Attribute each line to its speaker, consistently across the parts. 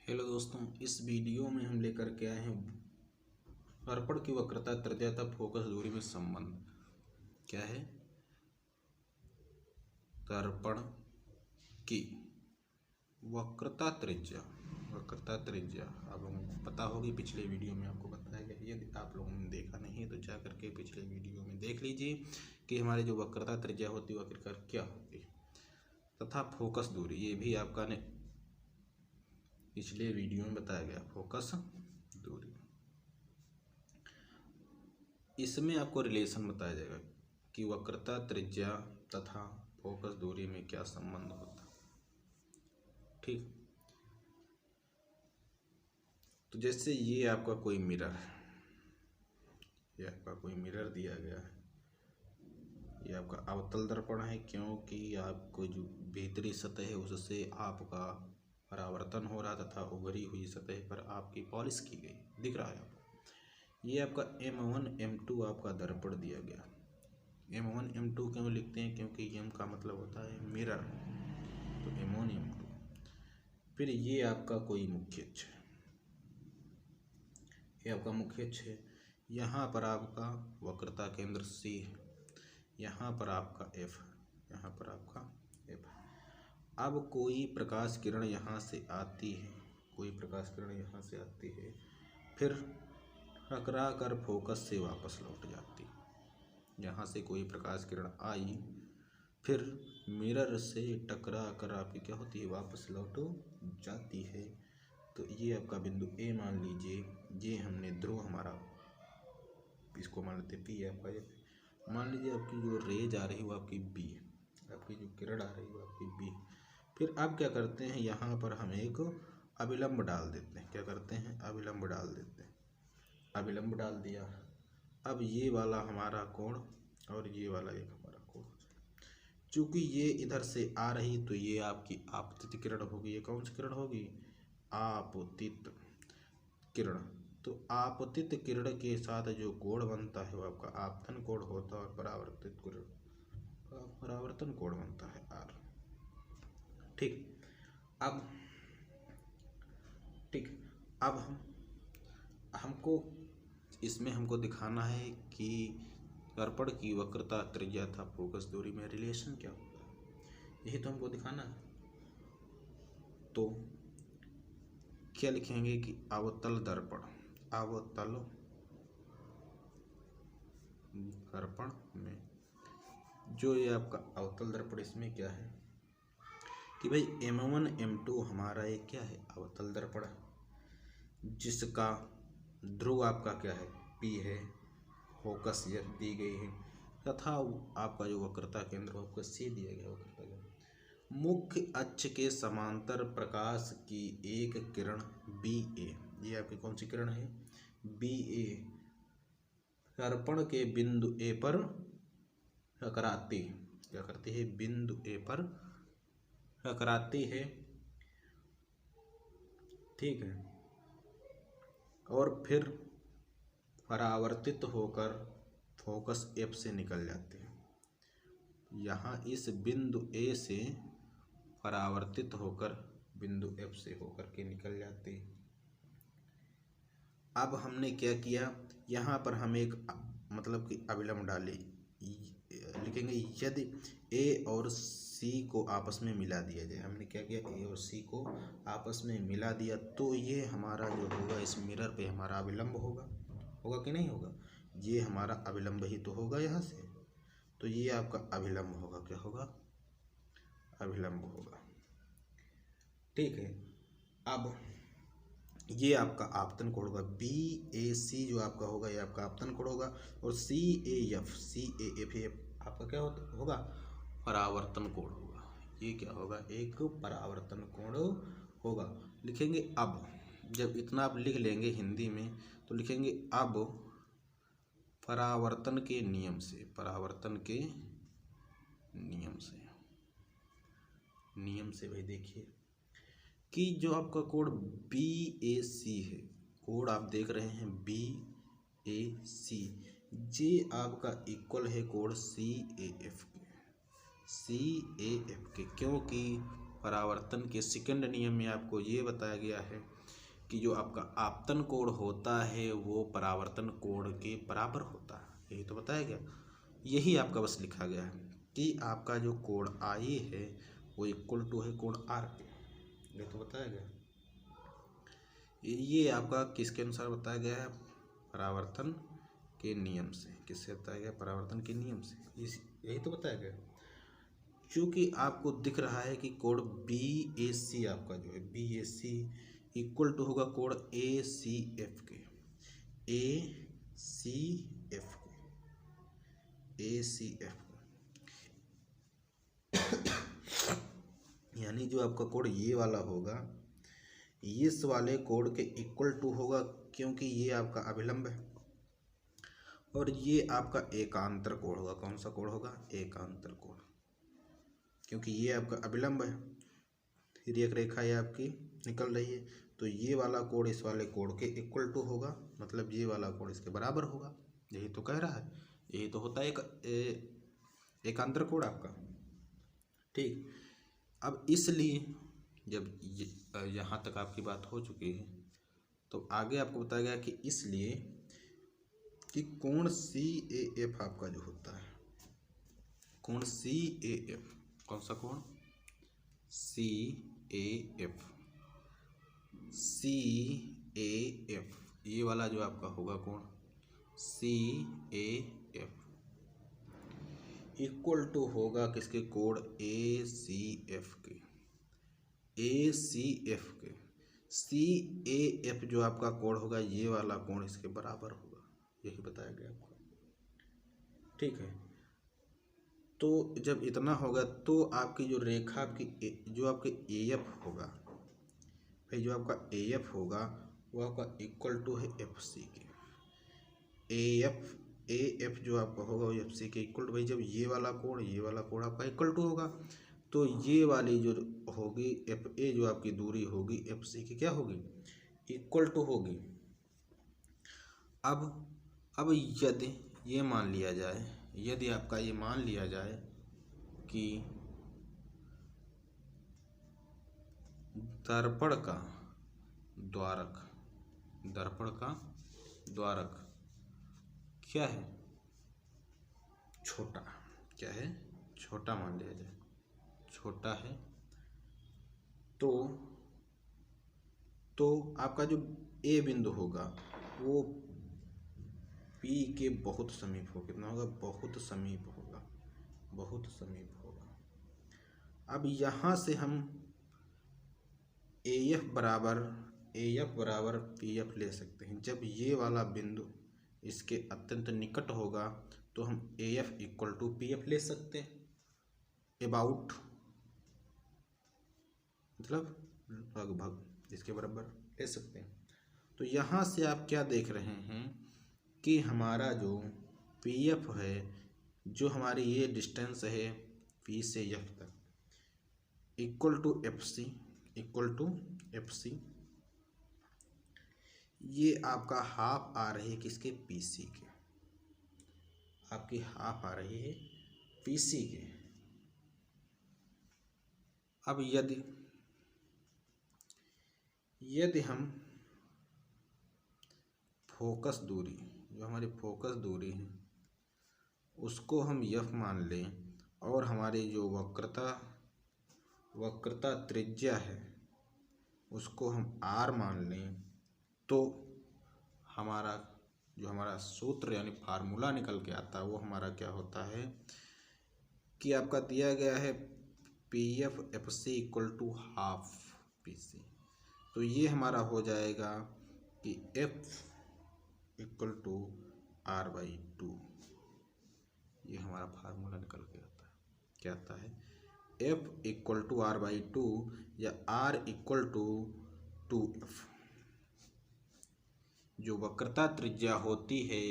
Speaker 1: Hello दोस्तों, इस video में हम लेकर के आए हैं दर्पण की वक्रता, त्रिज्या तथा फोकस दूरी में संबंध। क्या है? दर्पण की वक्रता त्रिज्या। अब हमको पता होगी, पिछले वीडियो में आपको बताया गया। यदि आप लोगों ने देखा नहीं है तो जा करके पिछले वीडियो में देख लीजिए कि हमारी जो वक्रता त्रिज्या होती है आखिरकार क्या होती है, तथा फोकस दूरी, ये भी आपका ने पिछले वीडियो में बताया गया। फोकस दूरी, इसमें आपको रिलेशन बताया जाएगा कि वक्रता त्रिज्या तथा फोकस दूरी में क्या संबंध होता है। ठीक, तो जैसे ये आपका कोई मिरर है, ये आपका कोई मिरर दिया गया है, ये आपका अवतल दर्पण है क्योंकि आपको जो भीतरी सतह है उससे आपका परावर्तन हो रहा तथा उभरी हुई सतह पर आपकी पॉलिश की गई दिख रहा है आपको। ये आपका M1 M2 आपका दर्पण दिया गया। M1 M2 क्यों लिखते हैं? क्योंकि M का मतलब होता है मिरर, तो M1 M2। फिर ये आपका कोई मुख्य अक्ष है, ये आपका मुख्य अक्ष है। यहाँ पर आपका वक्रता केंद्र C है, यहाँ पर आपका F, यहाँ पर आपका F। अब कोई प्रकाश किरण यहाँ से आती है, कोई प्रकाश किरण यहाँ से आती है, फिर टकरा कर फोकस से वापस लौट जाती है। यहाँ से कोई प्रकाश किरण आई, फिर मिरर से टकरा कर आपकी क्या होती है, वापस लौट जाती है। तो ये आपका बिंदु A मान लीजिए, ये हमने ध्रुव हमारा, इसको मान लेते P है आपका। मान लीजिए आपकी जो रेज आ रही है वो आपकी B, आपकी जो किरण आ रही है वो आपकी B। फिर अब क्या करते हैं, यहाँ पर हम एक अभिलंब डाल देते हैं। क्या करते हैं? अभिलंब डाल देते हैं। अभिलंब डाल दिया। अब ये वाला हमारा कोण और ये वाला एक हमारा कोण, चूंकि ये इधर से आ रही तो ये आपकी आपतित किरण होगी। ये कौन सी किरण होगी? आपतित किरण। तो आपतित किरण के साथ जो कोण बनता है वो आपका आपतन कोण होता है और परावर्तित किरण का परावर्तन कोण बनता है R। ठीक, अब हमको इसमें हमको दिखाना है कि दर्पण की वक्रता, त्रिज्या तथा फोकस दूरी में रिलेशन क्या होता है, यही तो हमको दिखाना है। तो क्या लिखेंगे कि अवतल दर्पण, अवतल दर्पण में जो ये आपका अवतल दर्पण, इसमें क्या है कि भाई M1 M2 हमारा एक क्या है, अवतल दर्पण है, जिसका ध्रुव आपका क्या है, P है, फोकस दी गई है, तथा आपका जो वक्रता केंद्र आपका C दिया गया। वक्रता केंद्र मुख्य अक्ष के समांतर प्रकाश की एक किरण BA, ये आपकी कौन सी किरण है? BA दर्पण के बिंदु A पर टकराती, क्या करती है? बिंदु A पर टकराती है। ठीक है, और फिर परावर्तित होकर फोकस F से निकल जाती है। यहाँ इस बिंदु A से परावर्तित होकर बिंदु F से होकर के निकल जाती है। अब हमने क्या किया, यहाँ पर हम एक मतलब कि अभिलंब डाले, लिखेंगे यदि A और C को आपस में मिला दिया जाए। हमने क्या किया, A और C को आपस में मिला दिया तो ये हमारा जो होगा, इस मिरर पे हमारा अभिलंब होगा। होगा कि नहीं होगा? ये हमारा अभिलंब ही तो होगा यहाँ से, तो ये आपका अभिलंब होगा। क्या होगा? अभिलंब होगा। ठीक है, अब ये आपका आपतन कोण होगा। BAC जो आपका होगा, ये आपका आपतन कोण होगा, और CAF ये आपका क्या होगा? परावर्तन कोण होगा। ये क्या होगा? एक परावर्तन कोण होगा। लिखेंगे अब, जब इतना आप लिख लेंगे हिंदी में तो लिखेंगे अब परावर्तन के नियम से, परावर्तन के नियम से भाई देखिए कि जो आपका कोण BAC है, कोण आप देख रहे हैं BAC, ये आपका इक्वल है कोण CAF के, क्योंकि परावर्तन के सेकंड नियम में आपको ये बताया गया है कि जो आपका आपतन कोण होता है वो परावर्तन कोण के बराबर होता है। यही तो बताया गया, यही आपका बस लिखा गया है कि आपका जो कोण आई है वो इक्वल टू है कोण आर के। ये तो बताया गया, ये आपका किसके अनुसार बताया गया है? परावर्तन के नियम से। किससे बताया गया? परावर्तन के नियम से। यही तो बताया गया। क्योंकि आपको दिख रहा है कि कोण बी ए सी आपका जो है B A C equal to होगा कोण ए सी एफ के, ए सी एफ के, ए सी एफ के। यानी जो आपका कोण ये वाला होगा इस वाले कोण के इक्वल टू होगा, क्योंकि ये आपका अभिलंब है और ये आपका एकांतर कोण होगा। कौन सा कोण होगा? एकांतर कोण, क्योंकि ये आपका अभिलंब है। फिर एक रेखा ये आपकी निकल रही है, तो ये वाला कोण इस वाले कोण के इक्वल टू होगा, मतलब ये वाला कोण इसके बराबर होगा। यही तो कह रहा है, यही तो होता है एकांतर कोण आपका। ठीक, अब इसलिए जब यहाँ तक आपकी बात हो चुकी है तो आगे आपको बताया गया कि इसलिए कि कोण सी ए एफ आपका जो होता है, कोण सी ए एफ, कौन सा कोण? सी A F, C A F, ये वाला जो आपका होगा कोण सी ए एफ इक्वल टू होगा किसके? कोण ए सी एफ के, ए सी एफ के। सी ए एफ जो आपका कोण होगा ये वाला कोण इसके बराबर होगा। यही बताया गया आपको। ठीक है, तो जब इतना होगा तो आपकी जो रेखा आपकी जो आपके ए एफ होगा भाई, जो आपका ए एफ होगा वो आपका इक्वल टू है एफ सी के। ए एफ जो आपका होगा वो एफ सी के इक्वल टू, भाई जब ये वाला कोण आपका इक्वल टू होगा तो ये वाली जो होगी एफ ए जो आपकी दूरी होगी एफ सी की क्या होगी? इक्वल टू होगी। अब यदि ये मान लिया जाए, यदि आपका ये मान लिया जाए कि दर्पण का द्वारक क्या है? छोटा। क्या है? छोटा मान लिया जाए, छोटा है, तो आपका जो ए बिंदु होगा वो पी के बहुत समीप हो। कितना होगा? बहुत समीप होगा, बहुत समीप होगा। अब यहाँ से हम ए एफ बराबर पी एफ ले सकते हैं। जब ये वाला बिंदु इसके अत्यंत निकट होगा तो हम A F equal to P F ले सकते हैं, अबाउट मतलब लगभग इसके बराबर ले सकते हैं। तो यहाँ से आप क्या देख रहे हैं कि हमारा जो पी एफ है, जो हमारी ये डिस्टेंस है पी से एफ तक, इक्वल टू एफ सी, ये आपका हाफ आ रही है किसके? पी सी के। आपकी हाफ आ रही है पी सी के। अब यदि हम फोकस दूरी, जो हमारी फोकस दूरी है उसको हम एफ मान लें और हमारी जो वक्रता त्रिज्या है उसको हम आर मान लें, तो हमारा सूत्र यानी फार्मूला निकल के आता है वो हमारा क्या होता है कि आपका दिया गया है P F F C equal to half P C. तो ये हमारा हो जाएगा कि F equal to R by two. ये हमारा फार्मूला निकल के आता है। क्या आता है? F equal to R by two या आर इक्वल टू 2f। जो वक्रता त्रिज्या होती है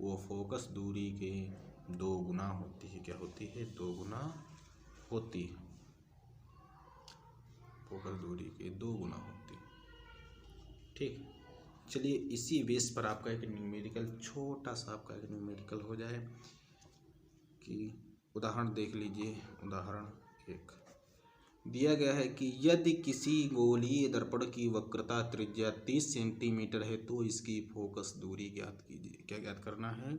Speaker 1: वो फोकस दूरी के 2 गुना होती है। क्या होती है? 2 गुना होती है। फोकस दूरी के 2 गुना होती है। ठीक, चलिए इसी बेस पर आपका एक न्यूमेरिकल, छोटा सा आपका एक न्यूमेरिकल हो जाए कि उदाहरण देख लीजिए। उदाहरण 1, दिया गया है कि यदि किसी गोलीय दर्पण की वक्रता त्रिज्या 30 सेंटीमीटर है तो इसकी फोकस दूरी ज्ञात कीजिए। क्या ज्ञात करना है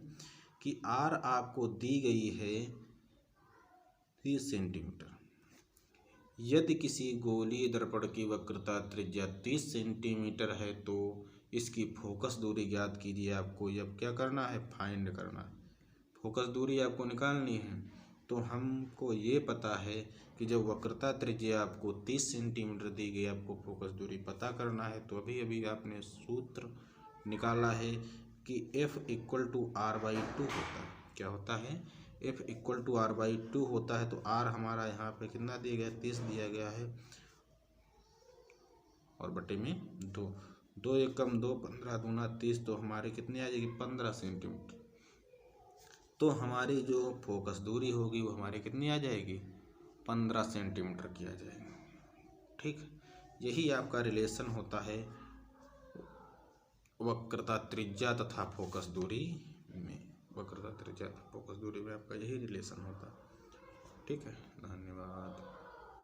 Speaker 1: कि आर आपको दी गई है 30 सेंटीमीटर। यदि किसी गोलीय दर्पण की वक्रता त्रिज्या 30 सेंटीमीटर है तो इसकी फोकस दूरी ज्ञात कीजिए। आपको अब क्या करना है, फाइंड करना है, फोकस दूरी आपको निकालनी है। तो हमको ये पता है कि जब वक्रता त्रिज्या आपको 30 सेंटीमीटर दी गई, आपको फोकस दूरी पता करना है। तो अभी आपने सूत्र निकाला है कि F इक्वल टू R/2 होता है। क्या होता है, F इक्वल टू R/2 होता है। तो R हमारा यहाँ पे कितना दिया गया, 30 दिया गया है, और बटे में 2, 2 एकम 2, 15 दूना 30, तो हमारे कितनी आ जाएगी, 15 सेंटीमीटर। तो हमारी जो फोकस दूरी होगी वो हमारी कितनी आ जाएगी, 15 सेंटीमीटर की आ जाएगी। ठीक, यही आपका रिलेशन होता है वक्रता त्रिज्या तथा फोकस दूरी में। वक्रता त्रिज्या तथा फोकस दूरी में आपका यही रिलेशन होता है। ठीक है, धन्यवाद।